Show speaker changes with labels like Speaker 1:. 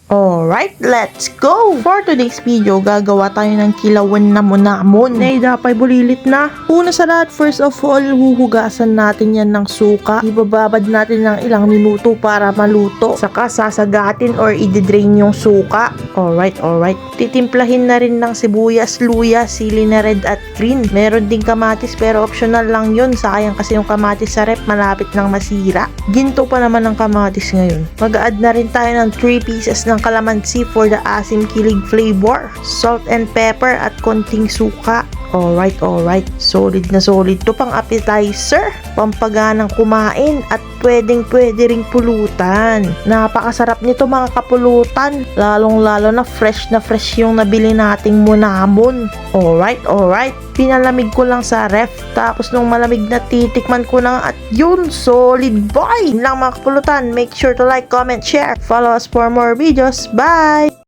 Speaker 1: Alright, let's go! For today's video, gagawa tayo ng kilawan na munamon. Dapay bulilit na. Una sa lahat, first of all, huhugasan natin yan ng suka. Ibababad natin ng ilang minuto para maluto. Saka sasagatin or i-drain yung suka. Alright. Titimplahin na rin ng sibuyas, luya, sili na red at green. Meron ding kamatis pero optional lang yun. Sayang kasi yung kamatis sa rep malapit nang masira. Ginto pa naman ang kamatis ngayon. Mag-add na rin tayo ng 3 pieces ng kalamansi for the asim kilig flavor, salt and pepper at konting suka. Alright. Solid na solid to pang appetizer, pampaganang kumain at pwede ring pulutan. Napakasarap nito mga kapulutan, lalong lalo na fresh yung nabili nating munamon. Alright. Pinalamig ko lang sa ref, tapos nung malamig na titikman ko na at yun, solid boy! Yun lang mga kapulutan, make sure to like, comment, share, follow us for more videos. Bye!